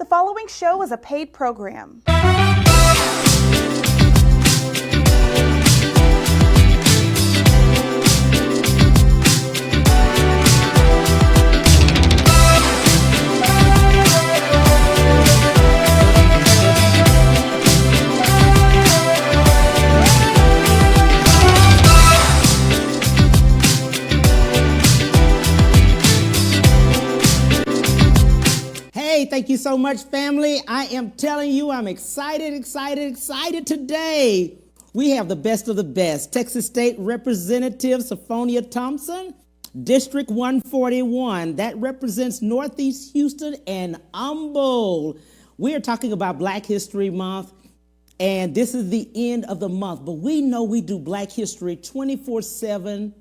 following show is a paid program. Thank you so much, family. I am telling you, I'm excited today. We have the best of the best. Texas State Representative Senfronia Thompson, District 141. That represents Northeast Houston and Humboldt. We are talking about Black History Month, and this is the end of the month. But we know we do Black History 24/7,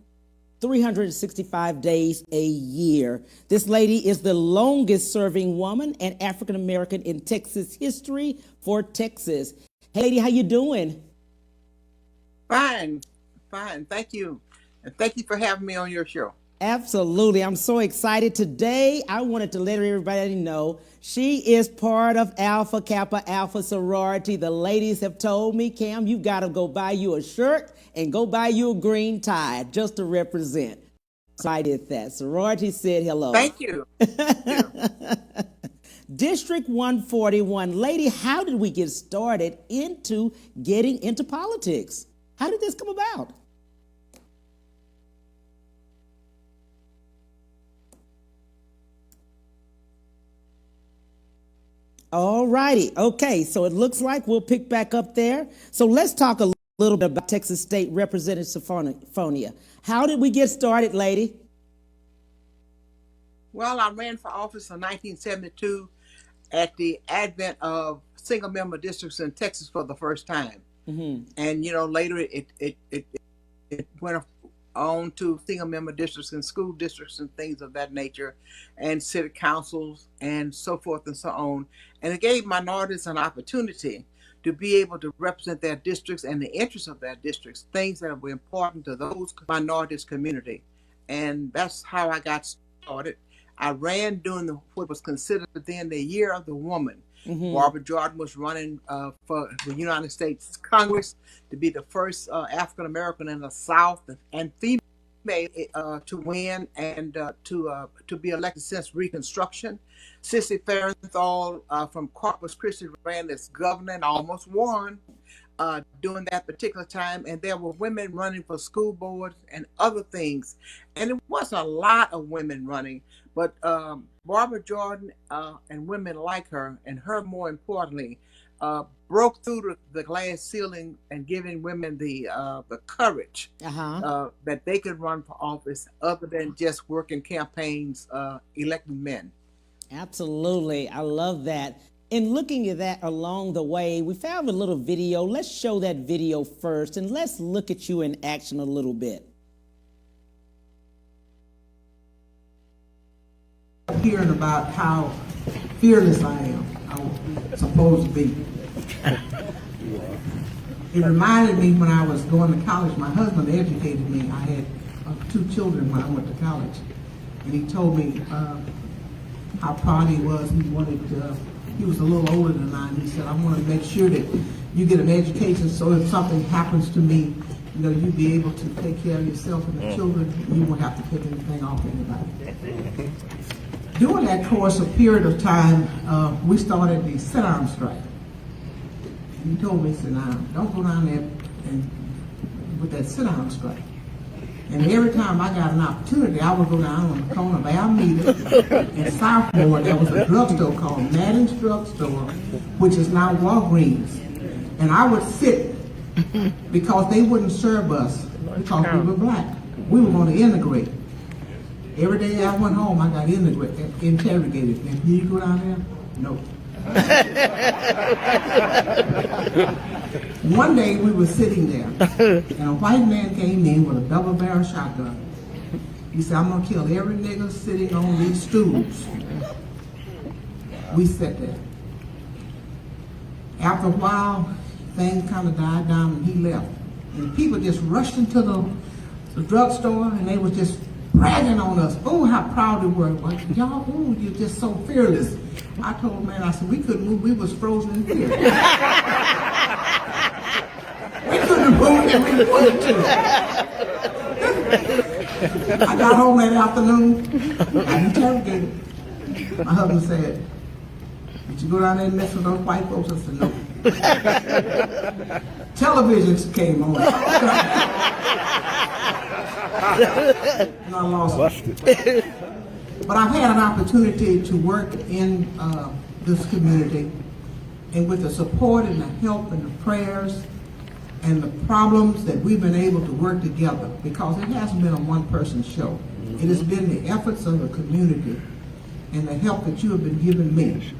365 days a year. This lady is the longest serving woman and African American in Texas history for Texas. Hey lady, how you doing? Fine. Thank you. And thank you for having me on your show. Absolutely. I'm so excited. Today, I wanted to let everybody know she is part of Alpha Kappa Alpha sorority. The ladies have told me, Cam, you got to go buy you a shirt and go buy you a green tie just to represent. So I did that. Sorority said hello. Thank you. District 141. Lady, how did we get started into getting into politics? How did this come about? All righty. Okay, so it looks like we'll pick back up there. So let's talk a little bit about Texas State Representative Senfronia. How did we get started, lady? Well, I ran for office in 1972 at the advent of single-member districts in Texas for the first time. Mm-hmm. And, later it went on to single-member districts and school districts and things of that nature, and city councils and so forth and so on. And it gave minorities an opportunity to be able to represent their districts and the interests of their districts, things that were important to those minorities' community. And that's how I got started. I ran during what was considered then the Year of the Woman. Mm-hmm. Barbara Jordan was running for the United States Congress to be the first African American in the South and female to win and to be elected since Reconstruction. Sissy Farrenthal from Corpus Christi ran as governor and almost won during that particular time. And there were women running for school boards and other things. And it wasn't a lot of women running, but Barbara Jordan and women like her, and her more importantly, broke through the glass ceiling and giving women the courage that they could run for office other than just working campaigns electing men. Absolutely. I love that. In looking at that along the way, we found a little video. Let's show that video first, and let's look at you in action a little bit. Hearing about how fearless I am, I'm supposed to be. It reminded me when I was going to college, my husband educated me. I had 2 children when I went to college. And he told me how proud he was. He was a little older than I, and he said, I want to make sure that you get an education so if something happens to me, you'll be able to take care of yourself and the children. You won't have to take anything off anybody. During that course of period of time, we started the sit-down strike. He told me, he said, now, don't go down there with that sit-down strike. And every time I got an opportunity, I would go down on the corner of Alameda and Southmore. There was a drugstore called Madden's Drugstore, which is now Walgreens. And I would sit because they wouldn't serve us because we were black. We were going to integrate. Every day I went home, I got interrogated. And here you go down there? No. One day we were sitting there, and a white man came in with a double-barrel shotgun. He said, I'm going to kill every nigger sitting on these stools. We sat there. After a while, things kind of died down, and he left. And people just rushed into the drugstore, and they were just bragging on us. Oh, how proud they were. Like, y'all, oh, you're just so fearless. I told man, I said, we couldn't move. We was frozen in fear. We couldn't move if we wanted to. I got home that afternoon. I interrogated. My husband said, did you go down there and mess with those white folks? I said, no. Television came on. And I lost it. But I've had an opportunity to work in this community, and with the support and the help and the prayers and the problems that we've been able to work together, because it hasn't been a one-person show. It has been the efforts of the community and the help that you have been giving me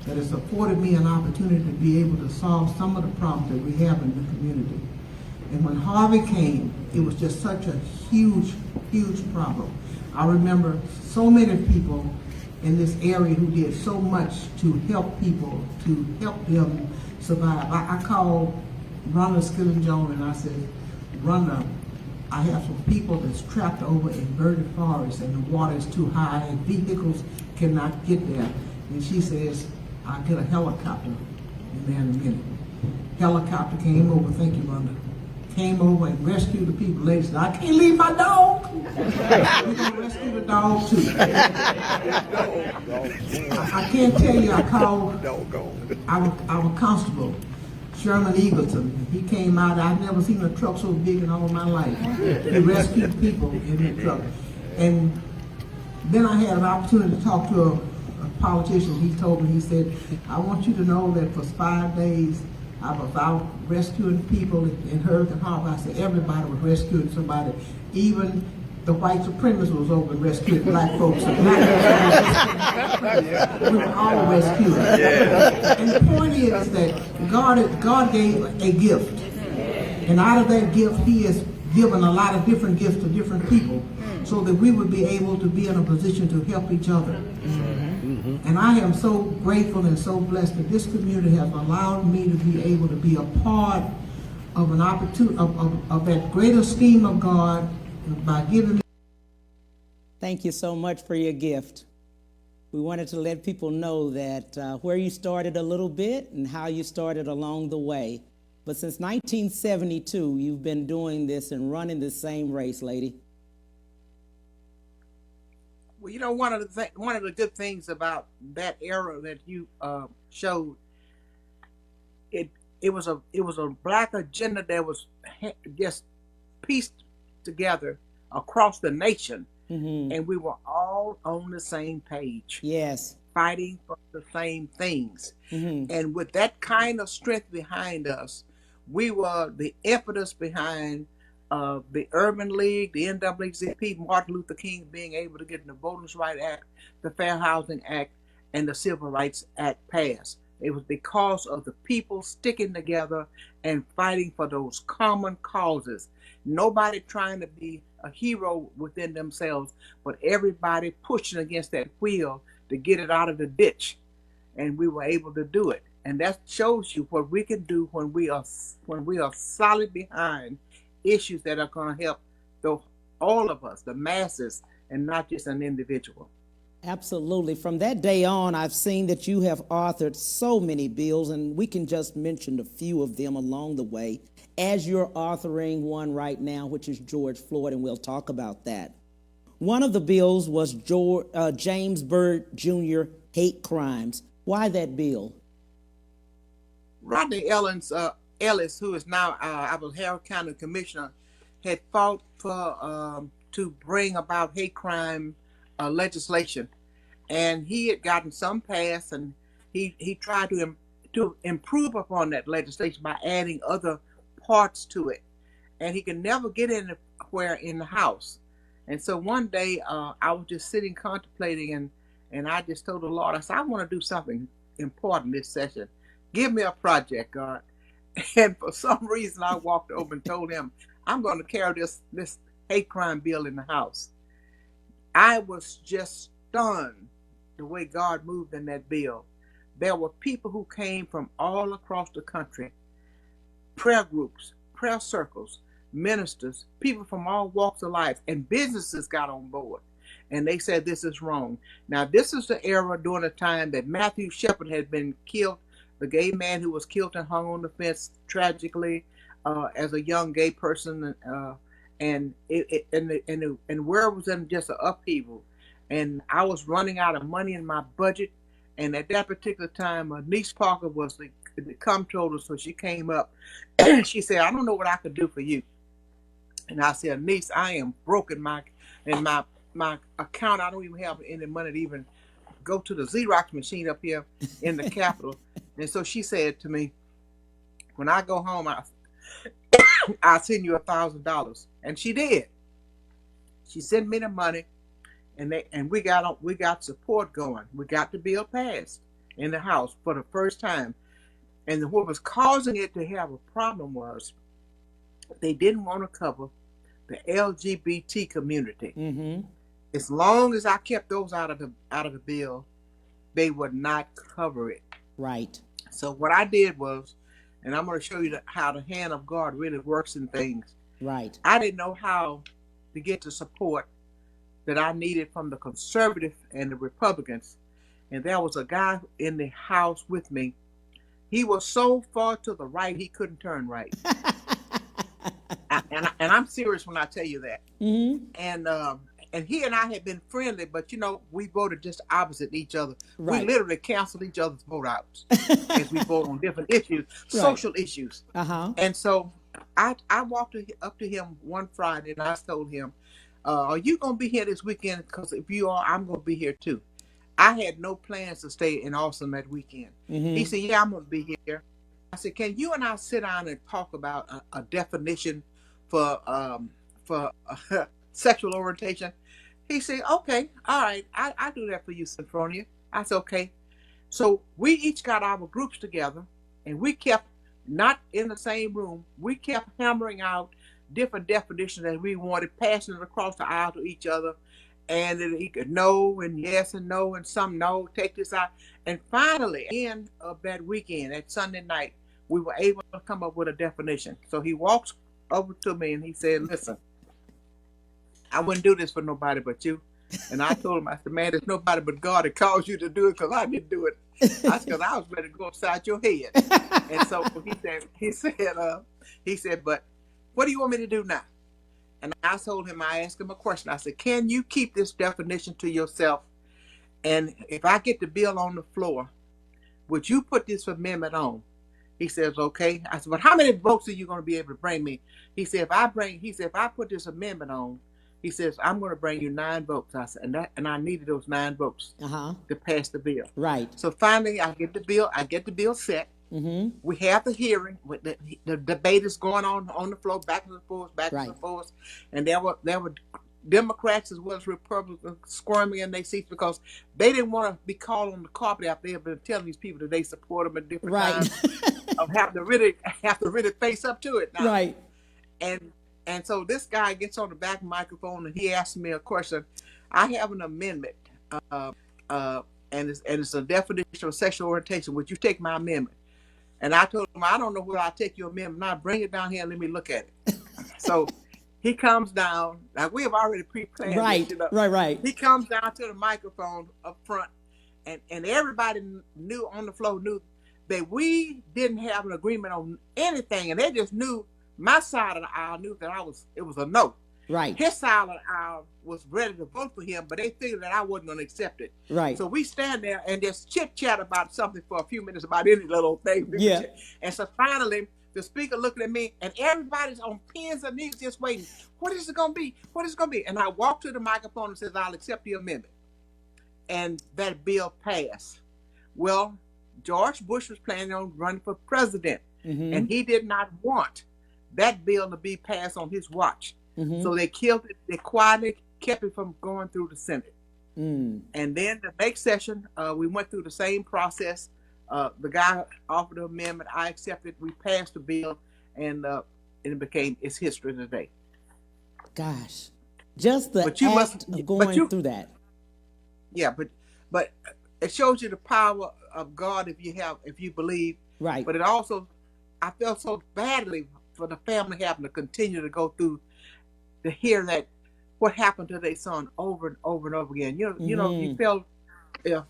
that has afforded me an opportunity to be able to solve some of the problems that we have in the community. And when Harvey came, it was just such a huge, huge problem. I remember so many people in this area who did so much to help people, to help them survive. I called Rhonda Skilling-Jones and I said, Rhonda, I have some people that's trapped over in Verdant Forest and the water is too high and vehicles cannot get there. And she says, I'll get a helicopter in there in a minute. Helicopter came over, thank you, Rhonda. Came over and rescued the people. Lady said, I can't leave my dog. We're going to rescue the dog too. I can't tell you, I called our constable, Sherman Eagleton. He came out. I've never seen a truck so big in all my life. He rescued people in the truck. And then I had an opportunity to talk to a politician. He told me, he said, I want you to know that for 5 days, I was out rescuing people in Hurricane Harbor. I said everybody was rescuing somebody. Even the white supremacists was over rescuing black folks. And black folks we were all rescued. And the point is that God gave a gift. And out of that gift, He has given a lot of different gifts to different people so that we would be able to be in a position to help each other. And I am so grateful and so blessed that this community has allowed me to be able to be a part of an opportunity of that greater scheme of God by giving me. Thank you so much for your gift. We wanted to let people know that where you started a little bit and how you started along the way. But since 1972, you've been doing this and running the same race, lady. Well, you know, one of the good things about that era that you showed, it was a black agenda that was just pieced together across the nation, and we were all on the same page. Yes, fighting for the same things, and with that kind of strength behind us, we were the impetus behind the Urban League, the NAACP, Martin Luther King being able to get the Voting Rights Act, the Fair Housing Act, and the Civil Rights Act passed. It was because of the people sticking together and fighting for those common causes. Nobody trying to be a hero within themselves, but everybody pushing against that wheel to get it out of the ditch. And we were able to do it. And that shows you what we can do when we are solid behind issues that are going to help all of us, the masses, and not just an individual. Absolutely. From that day on, I've seen that you have authored so many bills, and we can just mention a few of them along the way, as you're authoring one right now, which is George Floyd, and we'll talk about that. One of the bills was James Byrd Jr. hate crimes. Why that bill? Rodney Ellis, who is now our Harris County Commissioner, had fought for to bring about hate crime legislation, and he had gotten some passed, and he tried to improve upon that legislation by adding other parts to it, and he could never get anywhere in the House. And so one day I was just sitting contemplating, and I just told the Lord, I said, I want to do something important this session. Give me a project, God. And for some reason, I walked over and told him, I'm going to carry this hate crime bill in the House. I was just stunned the way God moved in that bill. There were people who came from all across the country, prayer groups, prayer circles, ministers, people from all walks of life, and businesses got on board. and they said this is wrong. Now, this is the era during the time that Matthew Shepard had been killed, the gay man who was killed and hung on the fence tragically as a young gay person, and the world was in just an upheaval, and I was running out of money in my budget, and at that particular time, Niece Parker was the comptroller, so she came up, and she said, "I don't know what I could do for you." And I said, "Niece, I am broke in my account. I don't even have any money to even go to the Xerox machine up here in the Capitol." And so she said to me, "When I go home, I'll send you $1,000." And she did. She sent me the money, and we got support going. We got the bill passed in the House for the first time. And what was causing it to have a problem was they didn't want to cover the LGBT community. Mm-hmm. As long as I kept those out of the bill, they would not cover it. Right. So what I did was, and I'm going to show you how the hand of God really works in things. Right. I didn't know how to get the support that I needed from the conservative and the Republicans. And there was a guy in the House with me. He was so far to the right, he couldn't turn right. And I'm serious when I tell you that. Mm-hmm. And he and I had been friendly, but we voted just opposite each other. Right. We literally canceled each other's vote outs as we vote on different issues, Right. social issues. Uh-huh. And so I walked up to him one Friday, and I told him, "Are you going to be here this weekend? Because if you are, I'm going to be here too." I had no plans to stay in Austin that weekend. Mm-hmm. He said, "Yeah, I'm going to be here." I said, "Can you and I sit down and talk about a definition for sexual orientation?" He said, "Okay, all right, I do that for you, Senfronia." I said, "Okay." So we each got our groups together, and we kept, not in the same room, we kept hammering out different definitions that we wanted, passing it across the aisle to each other. And he could no and yes and no and some no, take this out. And finally, at the end of that weekend, that Sunday night, we were able to come up with a definition. So he walks over to me and he said, "Listen, I wouldn't do this for nobody but you." And I told him, I said, "Man, there's nobody but God that calls you to do it, because I didn't do it." I said, "Because I was ready to go upside your head." And so he said, "But what do you want me to do now?" And I told him, I asked him a question. I said, "Can you keep this definition to yourself? And if I get the bill on the floor, would you put this amendment on?" He says, "Okay." I said, "But how many votes are you going to be able to bring me?" He said, if I put this amendment on," he says, "I'm going to bring you 9 votes. I said, and I needed those 9 votes to pass the bill. Right. So finally, I get the bill set. Mm-hmm. We have the hearing. With the debate is going on the floor, back and forth, and forth. And there were Democrats as well as Republicans squirming in their seats because they didn't want to be called on the carpet after they have been telling these people that they support them at different times. Of have to really face up to it now. Right. And so this guy gets on the back microphone and he asks me a question. I have an amendment, and it's a definition of sexual orientation. Would you take my amendment? And I told him, "I don't know whether I'll take your amendment. Now bring it down here and let me look at it." So he comes down. Like we have already pre-planned. Right. Right. He comes down to the microphone up front, and everybody on the floor knew that we didn't have an agreement on anything, and they just knew my side of the aisle knew that it was a no. Right. His side of the aisle was ready to vote for him, but they figured that I wasn't going to accept it. Right. So we stand there and just chit chat about something for a few minutes about any little thing. Yeah. And so finally, the speaker looking at me, and everybody's on pins and needles just waiting. What is it going to be? What is it going to be? And I walk to the microphone and says, "I'll accept the amendment." And that bill passed. Well, George Bush was planning on running for president, and he did not want that bill to be passed on his watch. So they killed it. They quietly kept it from going through the Senate. And then the next session, we went through the same process. The guy offered an amendment. I accepted. We passed the bill, and it's history today. Gosh, just the act of going through that. Yeah, but it shows you the power of God if you believe. Right. But it also, I felt so badly for the family having to continue to go through to hear that what happened to their son over and over and over again. You felt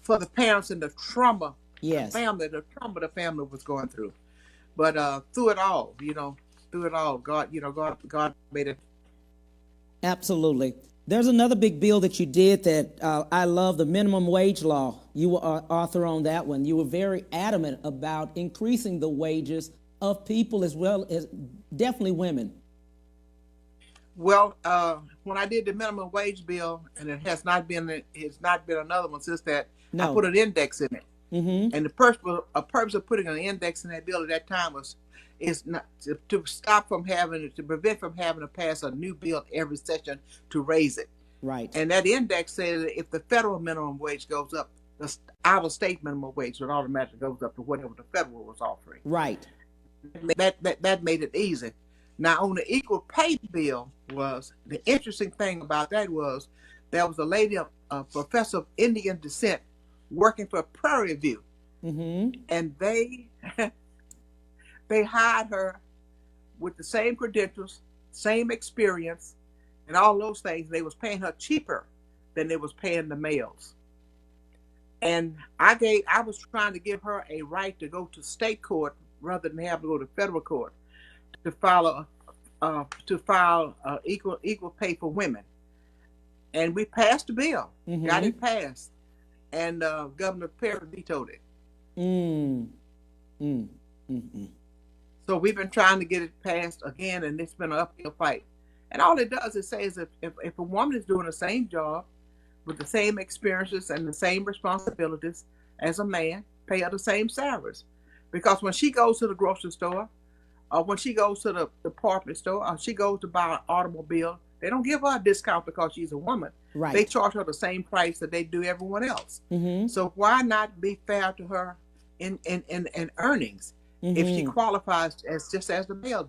for the parents and the trauma, Yes. the trauma the family was going through. But through it all, God made it. Absolutely. There's another big bill that you did that I love, the minimum wage law. You were author on that one. You were very adamant about increasing the wages of people as well as definitely women. Well, when I did the minimum wage bill, and it's not been another one since that. No. I put an index in it, Mm-hmm. and the purpose of putting an index in that bill at that time is not to prevent from having to pass a new bill every session to raise it. Right. And that index says that if the federal minimum wage goes up, our state minimum wage would automatically goes up to whatever the federal was offering. Right. That made it easy. Now on the equal pay bill, was the interesting thing about that was there was a lady, a professor of Indian descent, working for Prairie View, and they hired her with the same credentials, same experience, and all those things. They was paying her cheaper than they was paying the males. And I was trying to give her a right to go to state court rather than have to go to federal court to file equal pay for women. And we passed the bill, got it passed, and Governor Perry vetoed it. So we've been trying to get it passed again, and it's been an uphill fight. And all it does is say is if a woman is doing the same job with the same experiences and the same responsibilities as a man, pay her the same salaries. Because when she goes to the grocery store, or when she goes to the department store, or she goes to buy an automobile, they don't give her a discount because she's a woman. Right. They charge her the same price that they do everyone else. So why not be fair to her in earnings if she qualifies as the male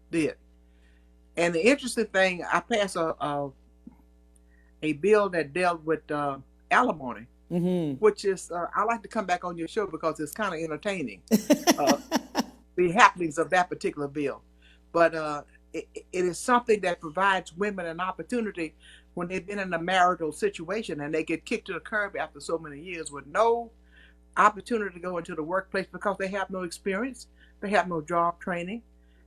did? And the interesting thing, I passed a bill that dealt with alimony, which is I like to come back on your show because it's kind of entertaining, the happenings of that particular bill. But it is something that provides women an opportunity when they've been in a marital situation and they get kicked to the curb after so many years with no opportunity to go into the workplace because they have no experience, they have no job training,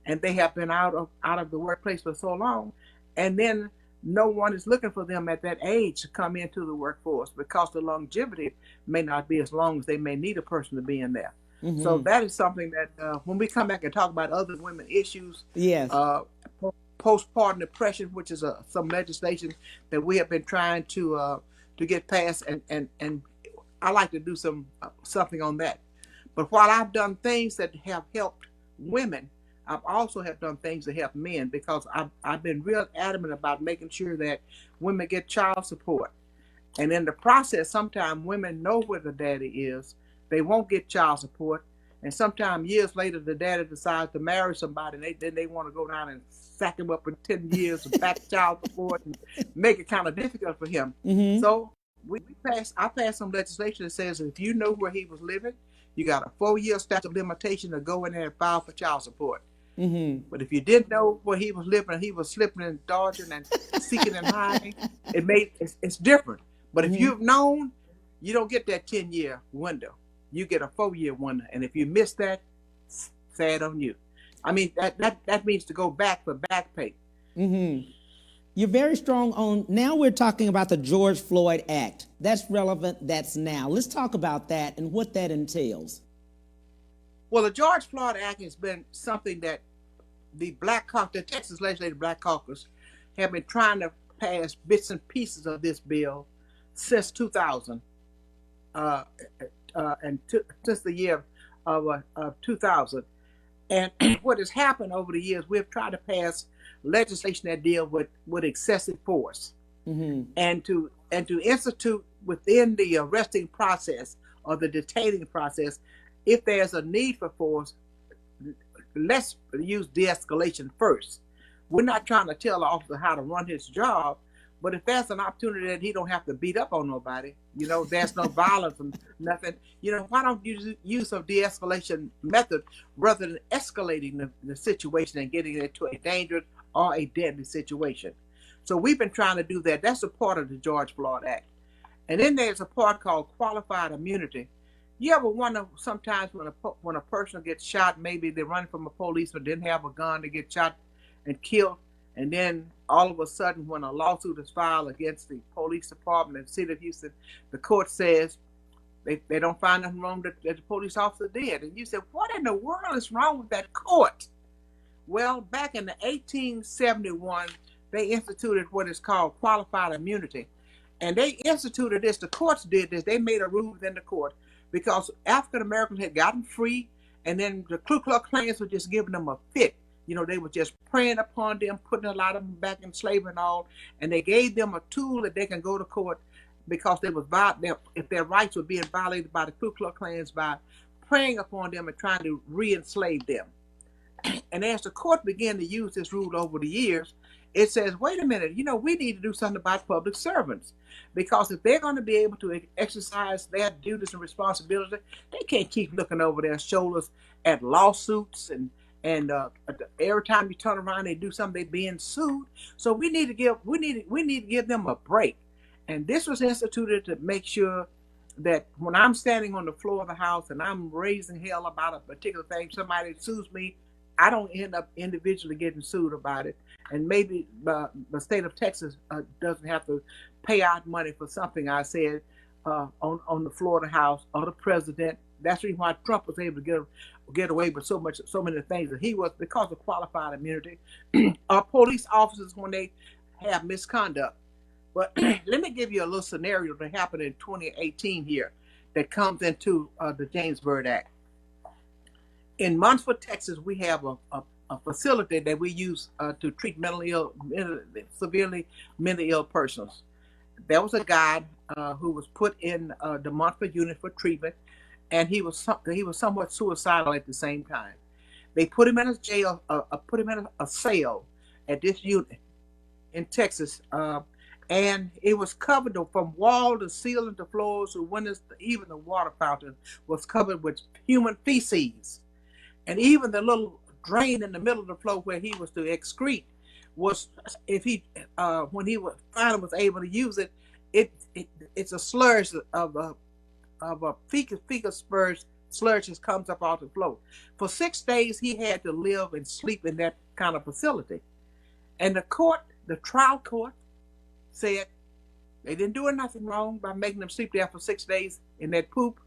and they have been out of the workplace for so long, and then no one is looking for them at that age to come into the workforce because the longevity may not be as long as they may need a person to be in there. So that is something that when we come back and talk about other women issues, yes, postpartum depression, which is some legislation that we have been trying to get passed, and I like to do something on that. But while I've done things that have helped women, I've also have done things that help men, because I've been real adamant about making sure that women get child support. And in the process, sometimes women know where the daddy is. They won't get child support. And sometimes years later, the daddy decides to marry somebody, and then they want to go down and sack him up for 10 years of back child support and make it kind of difficult for him. So I passed some legislation that says if you know where he was living, you got a 4-year statute of limitation to go in there and file for child support. But if you didn't know where he was living, and he was slipping and dodging and seeking and hiding, it's different. But if you've known, you don't get that 10-year window. You get a 4-year window, and if you miss that, sad on you. I mean, that means to go back for back pay. You're very strong on, now we're talking about the George Floyd Act. That's relevant, that's now. Let's talk about that and what that entails. Well, the George Floyd Act has been something that the Texas Legislative Black Caucus have been trying to pass bits and pieces of this bill since 2000, since the year of 2000. And what has happened over the years, we've tried to pass legislation that deal with excessive force, and to institute within the arresting process or the detaining process, if there's a need for force, let's use de-escalation first. We're not trying to tell the officer how to run his job, but if there's an opportunity that he don't have to beat up on nobody, there's no violence and nothing, why don't you use a de-escalation method rather than escalating the situation and getting it to a dangerous or a deadly situation? So we've been trying to do that. That's a part of the George Floyd Act. And then there's a part called qualified immunity. You ever wonder sometimes when a person gets shot, maybe they're running from a policeman, didn't have a gun, they get shot and killed, and then all of a sudden when a lawsuit is filed against the police department in the city of Houston, the court says they don't find nothing wrong that the police officer did. And you said, what in the world is wrong with that court? Well, back in the 1871, they instituted what is called qualified immunity. And they instituted this, the courts did this, they made a rule within the court because African Americans had gotten free, and then the Ku Klux Klans were just giving them a fit. You know, they were just preying upon them, putting a lot of them back in slavery and all, and they gave them a tool that they can go to court because if their rights were being violated by the Ku Klux Klans by preying upon them and trying to re-enslave them. And as the court began to use this rule over the years, it says, wait a minute, we need to do something about public servants, because if they're going to be able to exercise their duties and responsibility, they can't keep looking over their shoulders at lawsuits and every time you turn around, they do something, they're being sued. So we need to give them a break. And this was instituted to make sure that when I'm standing on the floor of the House and I'm raising hell about a particular thing, somebody sues me, I don't end up individually getting sued about it. And maybe the state of Texas doesn't have to pay out money for something I said on the floor of the House or the president. That's the reason why Trump was able to get away with so many things that he was, because of qualified immunity. Our police officers, when they have misconduct. But let me give you a little scenario that happened in 2018 here that comes into the James Byrd Act. In Munford, Texas, we have a facility that we use to treat severely mentally ill persons. There was a guy who was put in the Munford unit for treatment, and he was somewhat suicidal at the same time. They put him in a jail, put him in a cell at this unit in Texas, and it was covered from wall to ceiling to floors to windows, even the water fountain was covered with human feces. And even the little drain in the middle of the floor where he was to excrete was, when he finally was able to use it, it's a sludge of a fecal sludge just comes up off the floor. For 6 days, he had to live and sleep in that kind of facility. And the trial court said they didn't do nothing wrong by making them sleep there for 6 days in that poop.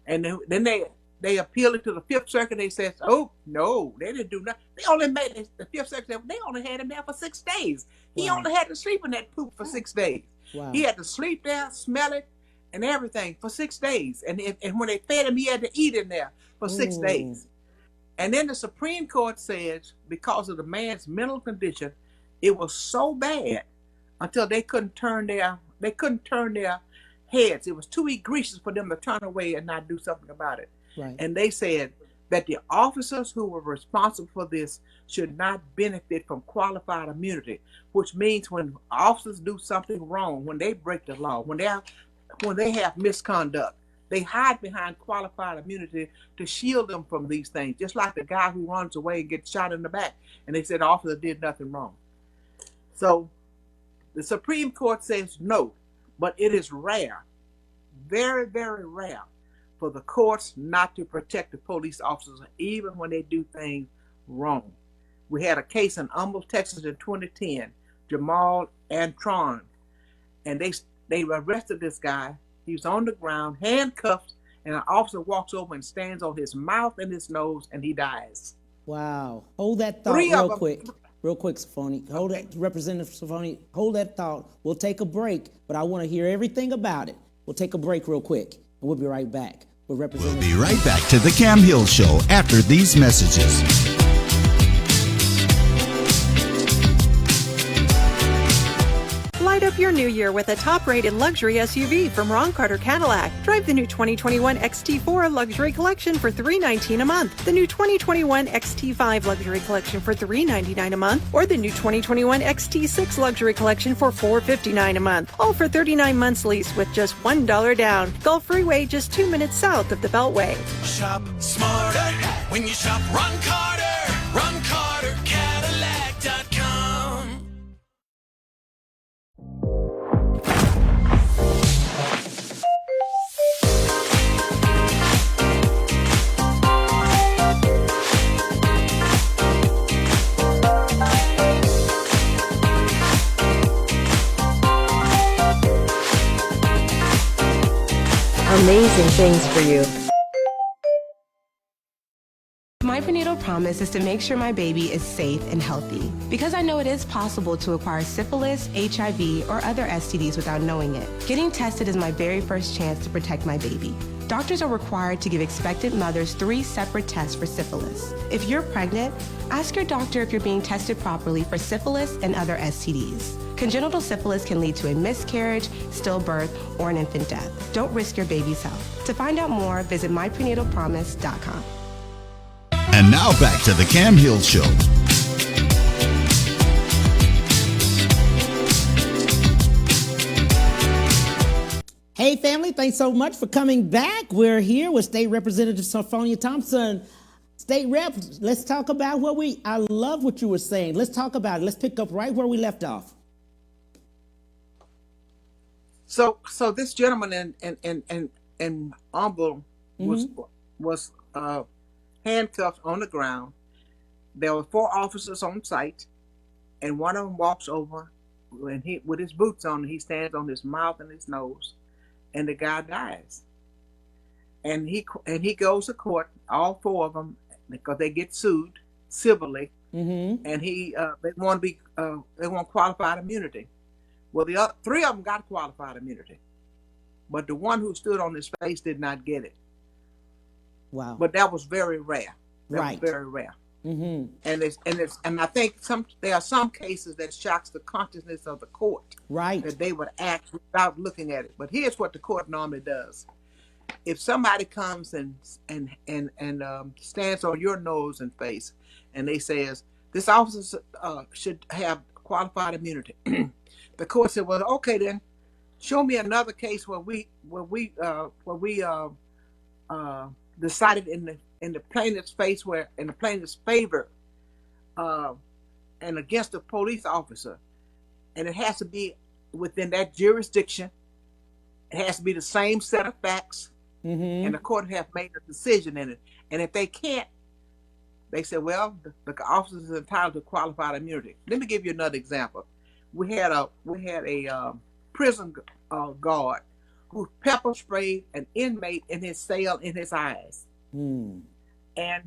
And then they appealed it to the Fifth Circuit. They said, oh, no, they didn't do nothing. They only made the Fifth Circuit, they only had him there for 6 days. He only had to sleep in that poop for 6 days. Wow. He had to sleep there, smell it, and everything for 6 days. And when they fed him, he had to eat in there for 6 days. And then the Supreme Court says, because of the man's mental condition, it was so bad until they couldn't turn their heads. It was too egregious for them to turn away and not do something about it. Right. And they said that the officers who were responsible for this should not benefit from qualified immunity, which means when officers do something wrong, when they break the law, when they have misconduct, they hide behind qualified immunity to shield them from these things, just like the guy who runs away and gets shot in the back, and they said the officer did nothing wrong. So the Supreme Court says no, but it is rare, very, very rare, for the courts not to protect the police officers even when they do things wrong. We had a case in Humble, Texas in 2010, Jamal Antron, and they arrested this guy. He was on the ground, handcuffed, and an officer walks over and stands on his mouth and his nose, and he dies. Wow. Hold that thought real quick. Real quick, Senfronia. Hold that, Representative Senfronia. Hold that thought. We'll take a break, but I want to hear everything about it. We'll take a break real quick, and we'll be right back. We'll be right back to the Cam Hill Show after these messages. Light up your new year with a top-rated luxury SUV from Ron Carter Cadillac. Drive the new 2021 XT4 Luxury Collection for $319 a month, the new 2021 XT5 Luxury Collection for $399 a month, or the new 2021 XT6 Luxury Collection for $459 a month. All for 39 months lease with just $1 down. Gulf Freeway, just 2 minutes south of the Beltway. Shop smarter when you shop Ron Carter. amazing things for you. My prenatal promise is to make sure my baby is safe and healthy, because I know it is possible to acquire syphilis, HIV, or other STDs without knowing it. Getting tested is my very first chance to protect my baby. Doctors are required to give expectant mothers 3 separate tests for syphilis. If you're pregnant, ask your doctor if you're being tested properly for syphilis and other STDs. Congenital syphilis can lead to a miscarriage, stillbirth, or an infant death. Don't risk your baby's health. To find out more, visit myprenatalpromise.com. And now back to the Cam Hill Show. Hey, family, thanks so much for coming back. We're here with State Representative Senfronia Thompson. State Rep, let's talk about I love what you were saying. Let's talk about it. Let's pick up right where we left off. So this gentleman in Humble was handcuffed on the ground. There were 4 officers on site, and one of them walks over, and he, with his boots on, he stands on his mouth and his nose, and the guy dies. And he goes to court, all 4 of them, because they get sued civilly, and they want qualified immunity. Well, the other 3 of them got qualified immunity, but the one who stood on his face did not get it. Wow! But that was very rare. Right. Was very rare. And I think there are some cases that shocks the consciousness of the court. Right. That they would act without looking at it. But here's what the court normally does: if somebody comes and stands on your nose and face, and they says this officer should have qualified immunity, the court said, "Well, okay then, show me another case where we decided in the plaintiff's favor and against the police officer, and it has to be within that jurisdiction. It has to be the same set of facts, and the court have made a decision in it. And if they can't, they say, well, the officer is entitled to qualified immunity." Let me give you another example. We had a prison guard who pepper sprayed an inmate in his cell in his eyes. And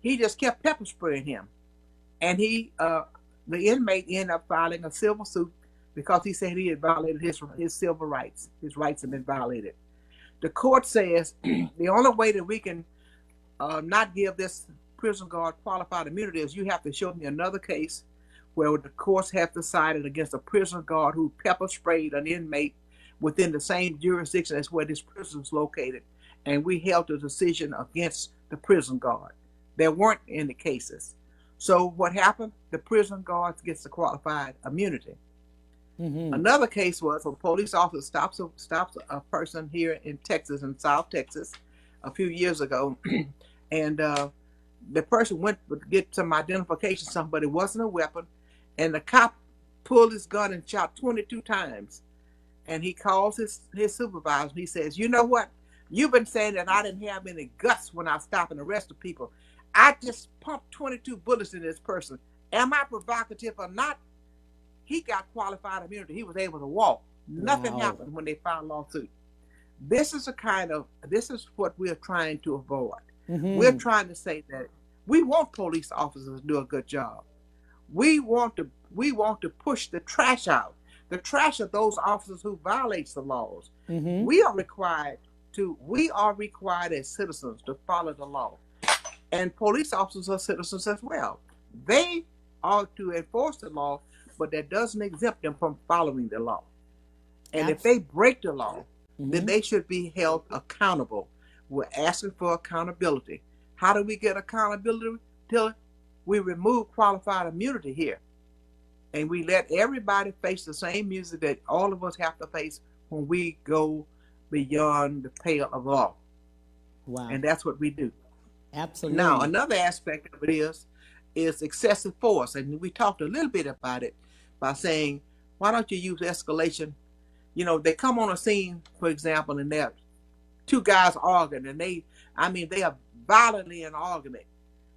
he just kept pepper spraying him. And the inmate ended up filing a civil suit because he said he had violated his civil rights. His rights have been violated. The court says the only way that we can not give this prison guard qualified immunity is you have to show me another case where the courts have decided against a prison guard who pepper sprayed an inmate within the same jurisdiction as where this prison is located, and we held the decision against the prison guard. There weren't any cases. So what happened? The prison guard gets the qualified immunity. Another case was a police officer stops a person here in Texas, in South Texas, a few years ago, and the person went to get some identification, somebody wasn't a weapon, and the cop pulled his gun and shot 22 times. And he calls his supervisor. He says, "You know what? You've been saying that I didn't have any guts when I stop and arrested people. I just pumped 22 bullets in this person. Am I provocative or not?" He got qualified immunity. He was able to walk. Nothing happened when they filed a lawsuit. This is what we're trying to avoid. We're trying to say that we want police officers to do a good job. We want to push the trash out. The trash of those officers who violates the laws. We are required as citizens to follow the law. And police officers are citizens as well. They are to enforce the law, but that doesn't exempt them from following the law. And if they break the law, then they should be held accountable. We're asking for accountability. How do we get accountability? Till we remove qualified immunity here. And we let everybody face the same music that all of us have to face when we go beyond the pale of law. Wow. And that's what we do. Absolutely. Now, another aspect of it is excessive force. And we talked a little bit about it by saying, why don't you use escalation? You know, they come on a scene, for example, and there are 2 guys arguing, and they are violently in an argument.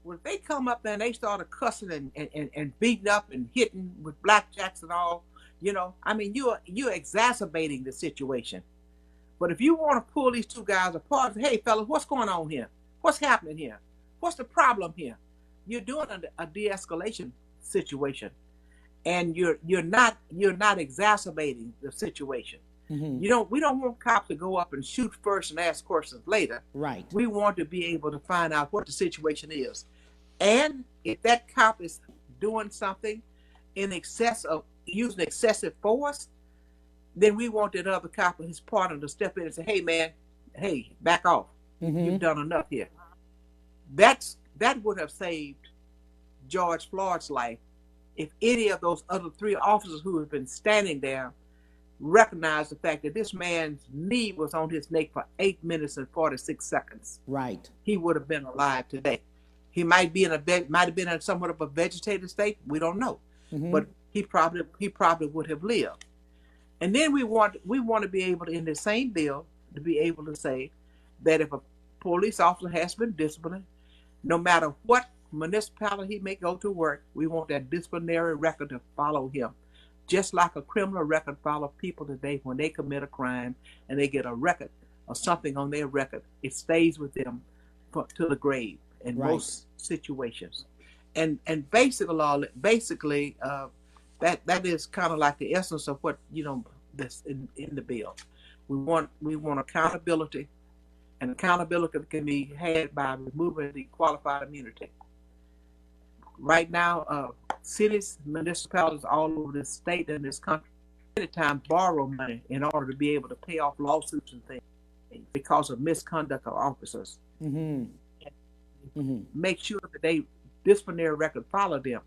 When they come up there and they started cussing and beating up and hitting with blackjacks and all, you're exacerbating the situation. But if you want to pull these two guys apart, hey fellas, what's going on here? What's happening here? What's the problem here? You're doing a de-escalation situation, and you're not exacerbating the situation. We don't want cops to go up and shoot first and ask questions later. Right. We want to be able to find out what the situation is. And if that cop is doing something in excess of using excessive force, then we want that other cop and his partner to step in and say, hey man, hey, back off. You've done enough here. That would have saved George Floyd's life if any of those other three officers who have been standing there recognized the fact that this man's knee was on his neck for 8 minutes and 46 seconds. Right. He would have been alive today. He might have been in somewhat of a vegetative state. We don't know, but he probably would have lived. And then we want to be able to, in the same bill, to be able to say that if a police officer has been disciplined, no matter what municipality he may go to work, we want that disciplinary record to follow him. Just like a criminal record follows people today when they commit a crime and they get a record or something on their record, it stays with them to the grave in most situations. And basically that is kind of like the essence of what this in the bill. We want accountability, and accountability can be had by removing the qualified immunity. Right now, cities, municipalities all over this state and this country many times borrow money in order to be able to pay off lawsuits and things because of misconduct of officers. Make sure that they disciplinary record follow them.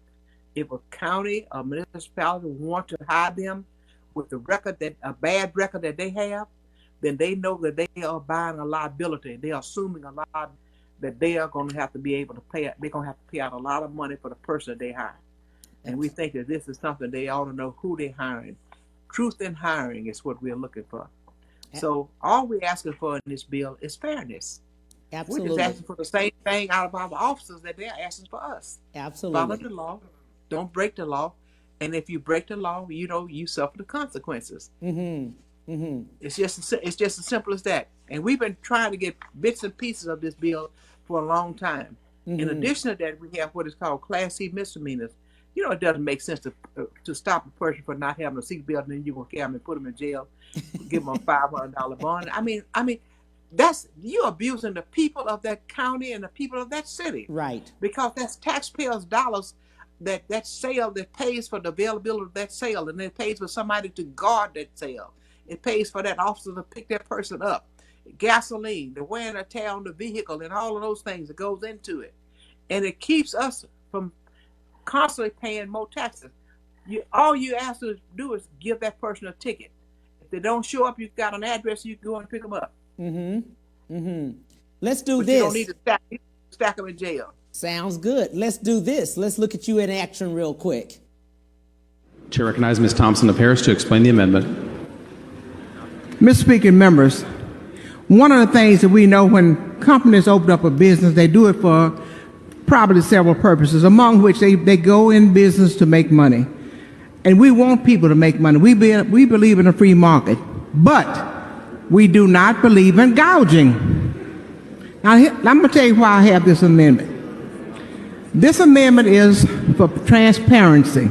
If a county or municipality want to hire them with a bad record that they have, then they know that they are buying a liability. They are assuming a lot that they are going to have to be able to pay. They're going to have to pay out a lot of money for the person that they hire. And we think that this is something they ought to know who they're hiring. Truth in hiring is what we're looking for. So all we're asking for in this bill is fairness. Absolutely. We're just asking for the same thing out of our officers that they're asking for us. Absolutely. Follow the law. Don't break the law. And if you break the law, you suffer the consequences. It's just as simple as that. And we've been trying to get bits and pieces of this bill for a long time. In addition to that, we have what is called Class C misdemeanors. It doesn't make sense to stop a person for not having a seatbelt, and then you're going to carry them and put them in jail, give them a $500 bond. I mean, you're abusing the people of that county and the people of that city. Right. Because that's taxpayers' dollars that sale that pays for the availability of that sale, and it pays for somebody to guard that sale. It pays for that officer to pick that person up. Gasoline, the wear and tear on the vehicle, and all of those things that goes into it. And it keeps us from constantly paying more taxes. All you ask to do is give that person a ticket. If they don't show up, you've got an address, you can go and pick them up. Let's do But this. you don't need to stack them in jail. Sounds good. Let's do this. Let's look at you in action real quick. Chair recognizes Ms. Thompson of Harris to explain the amendment. Mr. Speaker, members, one of the things that we know when companies open up a business, they do it for probably several purposes, among which they go in business to make money. And we want people to make money. We believe in a free market, but we do not believe in gouging. Now, I'm going to tell you why I have this amendment. This amendment is for transparency.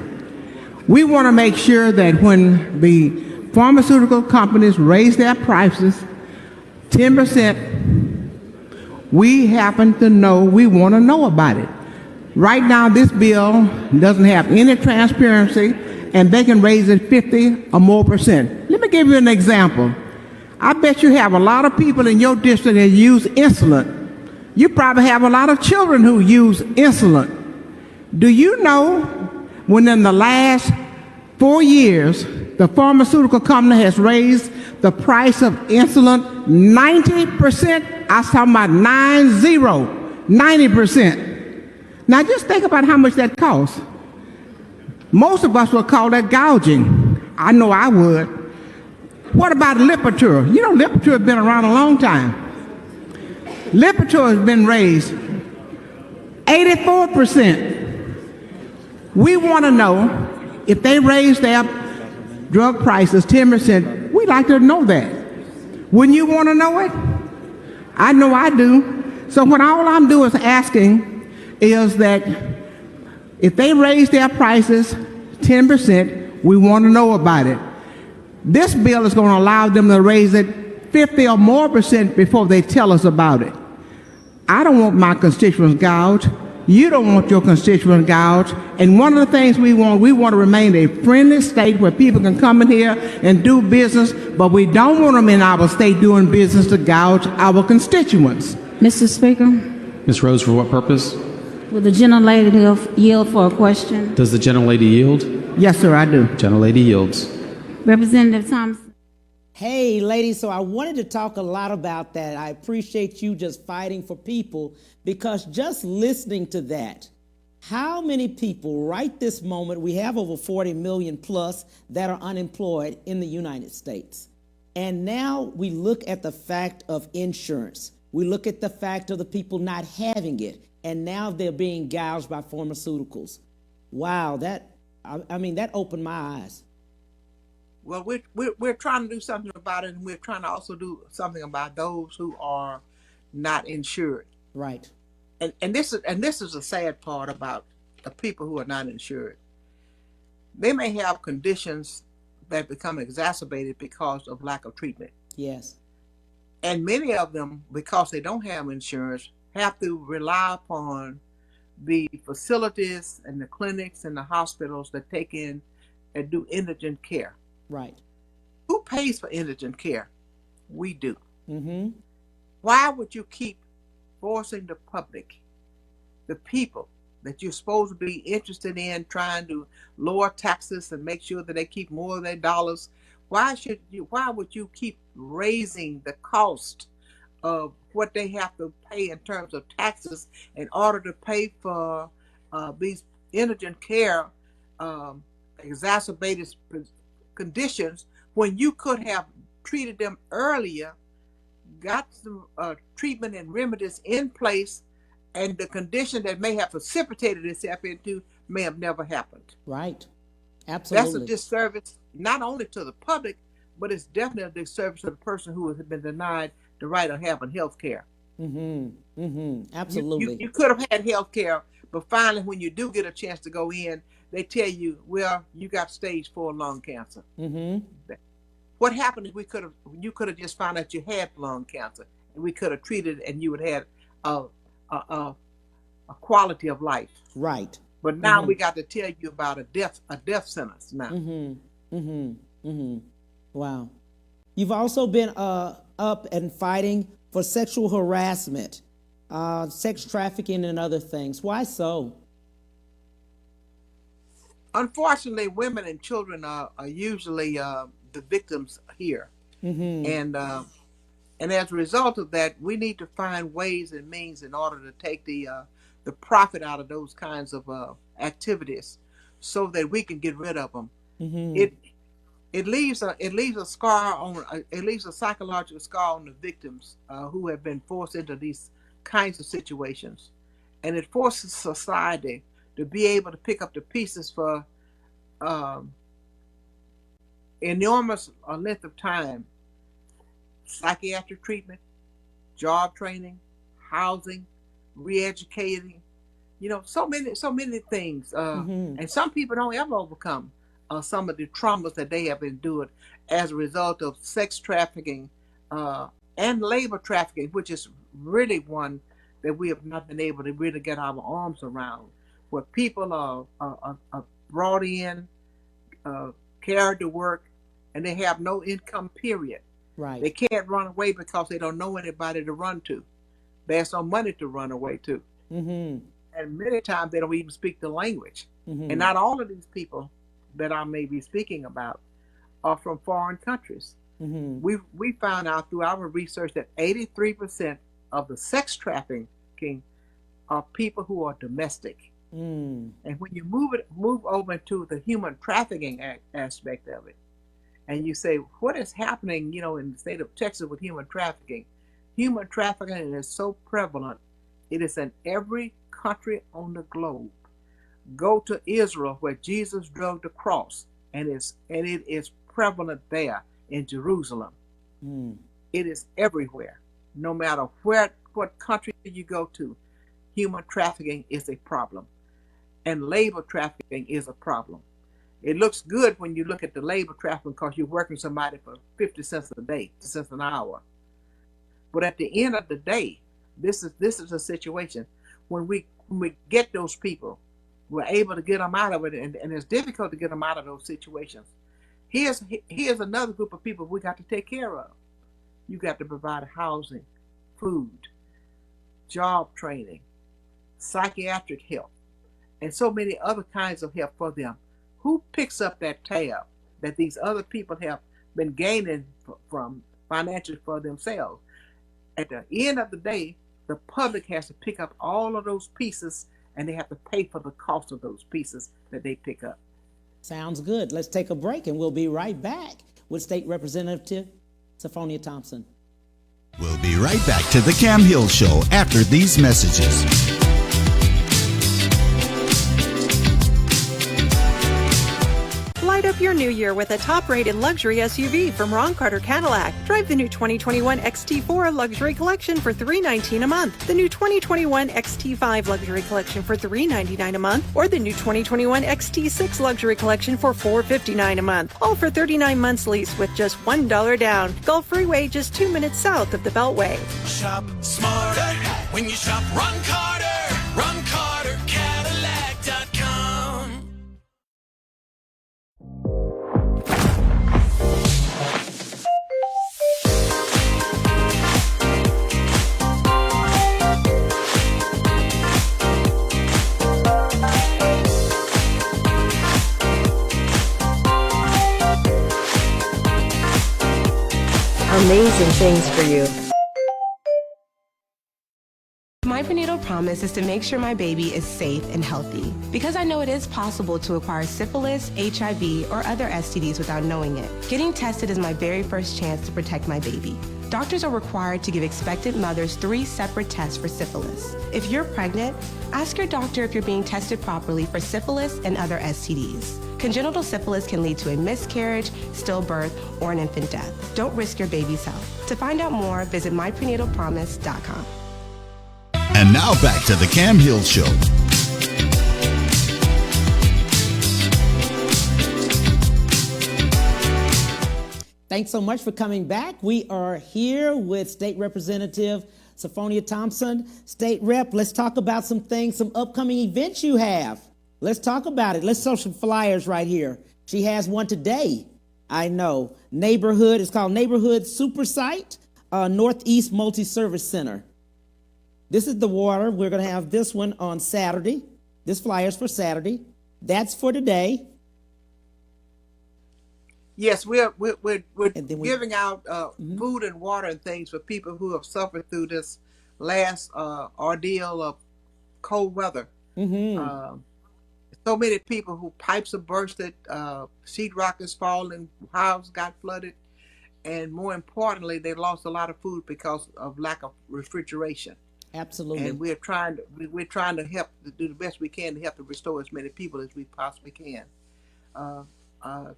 We want to make sure that when the pharmaceutical companies raise their prices 10%, we happen to know, we want to know about it. Right now, this bill doesn't have any transparency, and they can raise it 50 or more %. Let me give you an example. I bet you have a lot of people in your district that use insulin. You probably have a lot of children who use insulin. Do you know when in the last 4 years, the pharmaceutical company has raised the price of insulin 90%? I was talking about 90%. Now just think about how much that costs. Most of us would call that gouging. I know I would. What about Lipitor? Lipitor has been around a long time. Lipitor has been raised 84%. We want to know if they raise their drug prices 10%. We'd like to know that. Wouldn't you want to know it? I know I do. So when all I'm doing is asking is that if they raise their prices 10%, we want to know about it. This bill is going to allow them to raise it 50 or more percent before they tell us about it. I don't want my constituents gouged. You don't want your constituents gouged. And one of the things we want to remain a friendly state where people can come in here and do business, but we don't want them in our state doing business to gouge our constituents. Mr. Speaker, Ms. Rose, for what purpose? will the gentlelady yield for a question? Does the gentlelady yield? Yes, sir, I do. Gentlelady yields. Representative Thompson. Hey, ladies, so I wanted to talk a lot about that. I appreciate you just fighting for people, because just listening to that, how many people right this moment, we have over 40 million plus that are unemployed in the United States. And now we look at the fact of insurance. We look at the fact of the people not having it, and now they're being gouged by pharmaceuticals. Wow, that opened my eyes. Well, we're trying to do something about it, and we're trying to also do something about those who are not insured. Right. And this is a sad part about the people who are not insured. They may have conditions that become exacerbated because of lack of treatment. Yes. And many of them, because they don't have insurance, have to rely upon the facilities and the clinics and the hospitals that take in and do indigent care. Right. Who pays for indigent care? We do. Mm-hmm. Why would you keep forcing the public, the people that you're supposed to be interested in trying to lower taxes and make sure that they keep more of their dollars? Why would you keep raising the cost of what they have to pay in terms of taxes in order to pay for these indigent care exacerbated conditions, when you could have treated them earlier, got some treatment and remedies in place, and the condition that may have precipitated itself into may have never happened. Right. Absolutely. That's a disservice not only to the public, but it's definitely a disservice to the person who has been denied the right of having health care. Mm-hmm. Mm-hmm. Absolutely. You could have had health care, but finally, when you do get a chance to go in, they tell you, well, you got stage 4 lung cancer. Mm-hmm. What happened is you could have just found out you had lung cancer, and we could have treated it, and you would have had a quality of life. Right. But now we got to tell you about a death sentence now. Mm-hmm. Mm-hmm. Mm-hmm. Wow. You've also been up and fighting for sexual harassment, sex trafficking, and other things. Why so? Unfortunately, women and children are usually the victims here. Mm-hmm. And as a result of that, we need to find ways and means in order to take the profit out of those kinds of activities, so that we can get rid of them. Mm-hmm. It leaves a psychological scar on the victims who have been forced into these kinds of situations, and it forces society to be able to pick up the pieces for enormous length of time: psychiatric treatment, job training, housing, re-educating, so many things. And some people don't ever overcome some of the traumas that they have endured as a result of sex trafficking and labor trafficking, which is really one that we have not been able to really get our arms around, where people are brought in, carried to work, and they have no income, period. Right. They can't run away because they don't know anybody to run to. There's no money to run away to. Mm-hmm. And many times they don't even speak the language. Mm-hmm. And not all of these people that I may be speaking about are from foreign countries. Mm-hmm. We found out through our research that 83% of the sex trafficking are people who are domestic. Mm. And when you move over to the human trafficking aspect of it, and you say, what is happening, in the state of Texas with human trafficking? Human trafficking is so prevalent. It is in every country on the globe. Go to Israel, where Jesus drove the cross, and it is prevalent there in Jerusalem. Mm. It is everywhere. No matter what country you go to, human trafficking is a problem. And labor trafficking is a problem. It looks good when you look at the labor trafficking because you're working somebody for 50 cents a day, 50 cents an hour. But at the end of the day, this is a situation when we get those people, we're able to get them out of it, and it's difficult to get them out of those situations. Here's another group of people we got to take care of. You got to provide housing, food, job training, psychiatric help, and so many other kinds of help for them. Who picks up that tab that these other people have been gaining from financially for themselves? At the end of the day, the public has to pick up all of those pieces, and they have to pay for the cost of those pieces that they pick up. Sounds good. Let's take a break, and we'll be right back with State Representative Senfronia Thompson. We'll be right back to the Cam Hill Show after these messages. Light up your new year with a top-rated luxury SUV from Ron Carter Cadillac. Drive the new 2021 XT4 Luxury Collection for $319 a month, the new 2021 XT5 Luxury Collection for $399 a month, or the new 2021 XT6 Luxury Collection for $459 a month. All for 39 months lease with just $1 down. Gulf Freeway, just 2 minutes south of the Beltway. Shop smarter when you shop Ron Carter. RonCarterCadillac.com. Amazing things for you. My prenatal promise is to make sure my baby is safe and healthy because I know it is possible to acquire syphilis, HIV, or other STDs without knowing it. Getting tested is my very first chance to protect my baby. Doctors are required to give expectant mothers 3 separate tests for syphilis. If you're pregnant, ask your doctor if you're being tested properly for syphilis and other STDs. Congenital syphilis can lead to a miscarriage, stillbirth, or an infant death. Don't risk your baby's health. To find out more, visit myprenatalpromise.com. And now back to the Cam Hill Show. Thanks so much for coming back. We are here with State Representative Senfronia Thompson. State Rep, let's talk about some things, some upcoming events you have. Let's talk about it. Let's show some flyers right here. She has one today. I know. Neighborhood, it's called Neighborhood Super Site, Northeast Multi-Service Center. This is the water. We're going to have this one on Saturday. This flyer's for Saturday. That's for today. Yes, we're giving out food and water and things for people who have suffered through this last ordeal of cold weather. So many people who pipes have bursted, sheetrock is falling, houses got flooded, and more importantly, they lost a lot of food because of lack of refrigeration. Absolutely. And we're trying to help to do the best we can to help to restore as many people as we possibly can.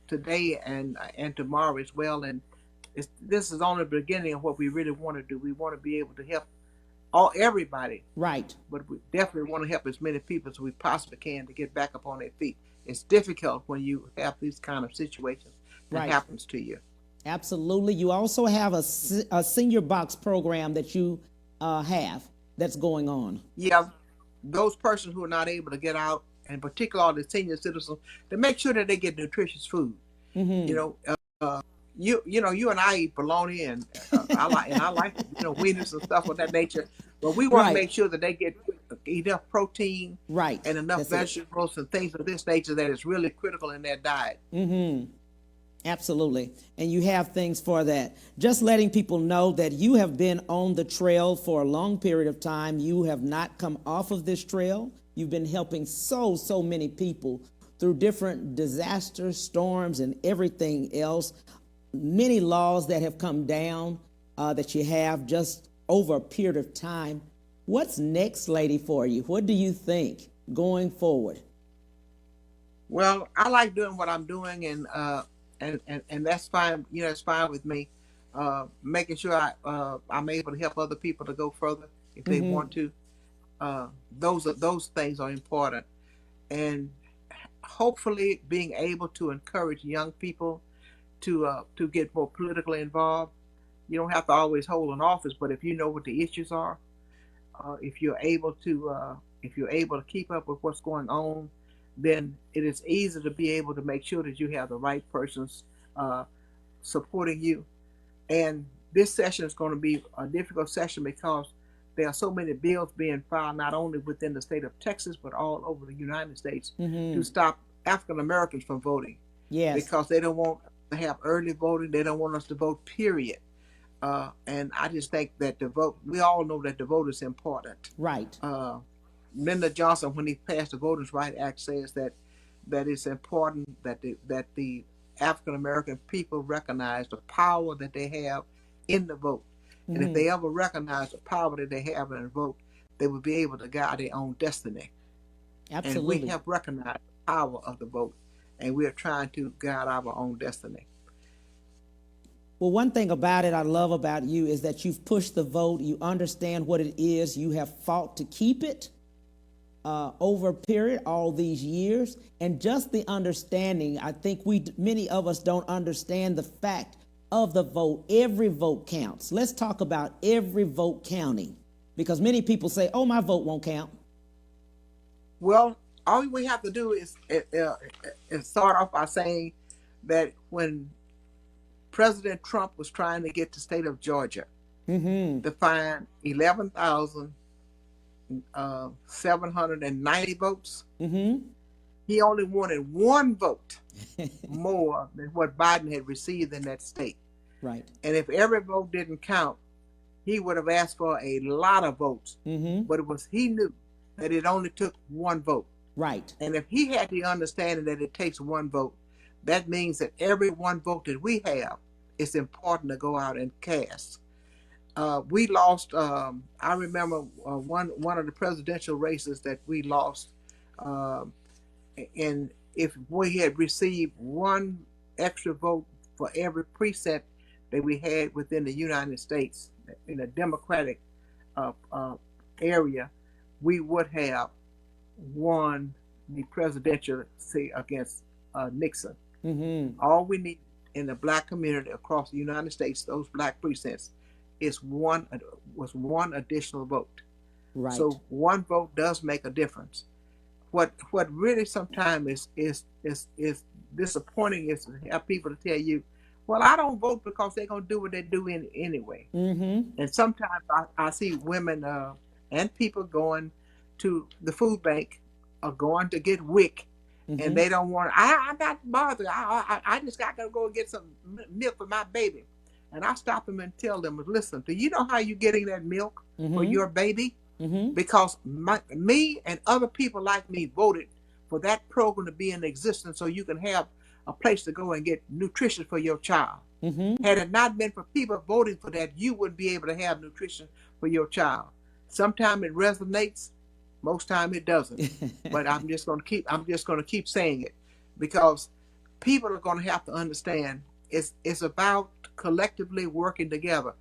Today and tomorrow as well, and this is only the beginning of what we really want to do. We want to be able to help everybody, right? But we definitely want to help as many people as we possibly can to get back up on their feet. It's difficult when you have these kind of situations that happens to you. Absolutely. You also have a senior box program that you have that's going on. Yeah, those persons who are not able to get out, and particularly the senior citizens, to make sure that they get nutritious food. You know, you and I eat bologna, and I like wieners and stuff of that nature. But we want to make sure that they get enough protein, and enough vegetables and things of this nature that is really critical in their diet. Absolutely. And you have things for that. Just letting people know that you have been on the trail for a long period of time. You have not come off of this trail. You've been helping so many people through different disasters, storms, and everything else. Many laws that have come down that you have just over a period of time. What's next, lady, for you? What do you think going forward? Well, I like doing what I'm doing, and that's fine. It's fine with me. making sure I'm able to help other people to go further if they want to. Those things are important, and hopefully being able to encourage young people to get more politically involved. You don't have to always hold an office, but if you know what the issues are, if you're able to keep up with what's going on, then it is easy to be able to make sure that you have the right persons supporting you. And this session is going to be a difficult session because there are so many bills being filed, not only within the state of Texas, but all over the United States to stop African Americans from voting. Yes. Because they don't want to have early voting. They don't want us to vote, period. And I just think that the vote, we all know that the vote is important. Right. Lyndon Johnson, when he passed the Voters' Rights Act, says that it's important that the African American people recognize the power that they have in the vote. And if they ever recognize the power that they have in the vote, they will be able to guide their own destiny. Absolutely. And we have recognized the power of the vote, and we are trying to guide our own destiny. Well, one thing about it I love about you is that you've pushed the vote. You understand what it is. You have fought to keep it over a period, all these years. And just the understanding, I think many of us don't understand the fact of the vote. Every vote counts. Let's talk about every vote counting, because many people say, oh, my vote won't count. Well, all we have to do is start off by saying that when President Trump was trying to get the state of Georgia to find 11,790 votes, he only wanted one vote more than what Biden had received in that state. Right. And if every vote didn't count, he would have asked for a lot of votes. But he knew that it only took one vote. Right. And if he had the understanding that it takes one vote, that means that every one vote that we have is important to go out and cast. We lost, I remember one of the presidential races that we lost, and if we had received one extra vote for every precinct that we had within the United States in a Democratic area, we would have won the presidential seat against Nixon. All we need in the black community across the United States, those black precincts, was one additional vote. Right. So one vote does make a difference. What really sometimes is disappointing is to have people to tell you, well, I don't vote because they're going to do what they do anyway. And sometimes I see women and people going to the food bank or going to get WIC, and they don't want, I'm not bothered. I just got to go get some milk for my baby. And I stop them and tell them, listen, do you know how you're getting that milk for your baby? Because me and other people like me voted for that program to be in existence so you can have a place to go and get nutrition for your child. Had it not been for people voting for that, you wouldn't be able to have nutrition for your child. Sometimes it resonates, most time it doesn't. But I'm just going to keep saying it, because people are going to have to understand it's about collectively working together.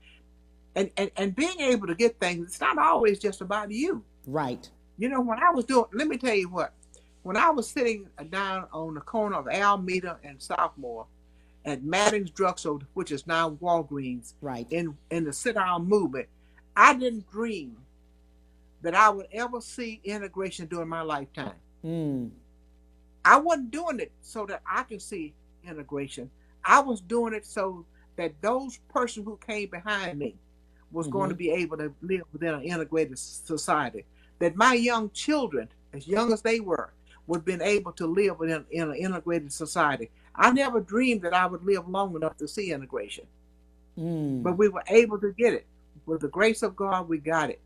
And being able to get things, it's not always just about you. Right. You know, when I was doing, let me tell you what, when I was sitting down on the corner of Alameda and Southmore at Madden's Drugstore, which is now Walgreens, right, in the sit-down movement, I didn't dream that I would ever see integration during my lifetime. I wasn't doing it so that I could see integration. I was doing it so that those persons who came behind me was going to be able to live within an integrated society. That my young children, as young as they were, would have been able to live in an integrated society. I never dreamed that I would live long enough to see integration. But we were able to get it. With the grace of God, we got it.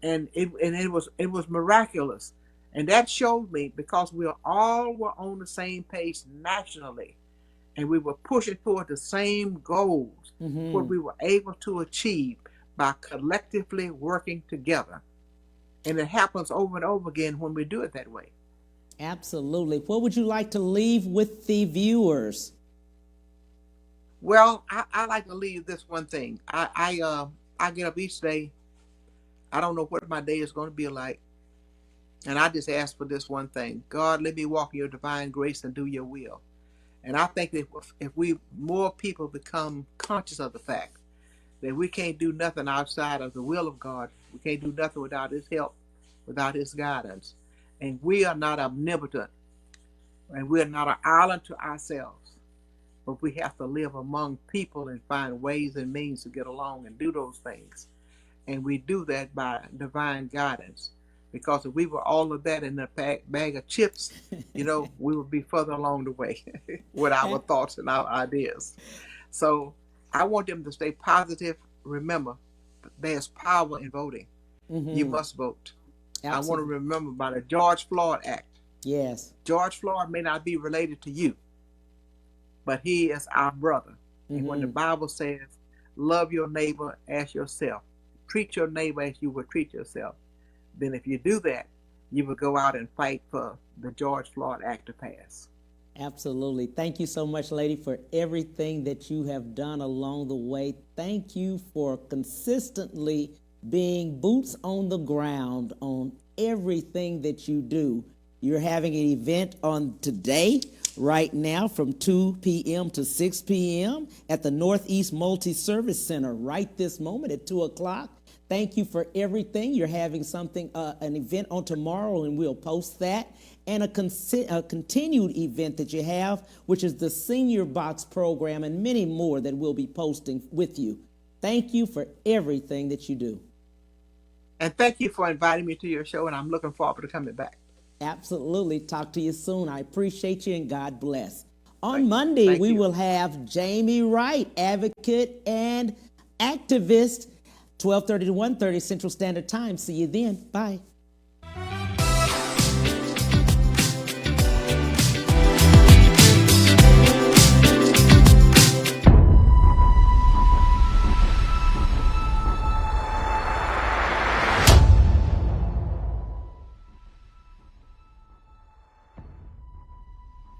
And it was miraculous. And that showed me, because we all were on the same page nationally, and we were pushing toward the same goals, what we were able to achieve by collectively working together. And it happens over and over again when we do it that way. Absolutely. What would you like to leave with the viewers? Well, I like to leave this one thing. I get up each day. I don't know what my day is going to be like. And I just ask for this one thing. God, let me walk in your divine grace and do your will. And I think that if we more people become conscious of the fact that we can't do nothing outside of the will of God, we can't do nothing without his help, without his guidance. And we are not omnipotent, and we're not an island to ourselves. But we have to live among people and find ways and means to get along and do those things. And we do that by divine guidance. Because if we were all of that in a bag of chips, we would be further along the way with our thoughts and our ideas. So I want them to stay positive. Remember, there's power in voting. You must vote. Absolutely. I want to remember about the George Floyd Act. Yes. George Floyd may not be related to you, but he is our brother. And when the Bible says, love your neighbor as yourself, treat your neighbor as you would treat yourself, then if you do that, you will go out and fight for the George Floyd Act to pass. Absolutely. Thank you so much, lady, for everything that you have done along the way. Thank you for consistently being boots on the ground on everything that you do. You're having an event on today, right now, from 2 p.m. to 6 p.m. at the Northeast Multi-Service Center right this moment at 2 o'clock. Thank you for everything. You're having something, an event on tomorrow, and we'll post that. And a continued event that you have, which is the Senior Box program, and many more that we'll be posting with you. Thank you for everything that you do. And thank you for inviting me to your show, and I'm looking forward to coming back. Absolutely. Talk to you soon. I appreciate you, and God bless. On Monday, we will have Jamie Wright, advocate and activist, 12:30 to 1:30 Central Standard Time. See you then. Bye.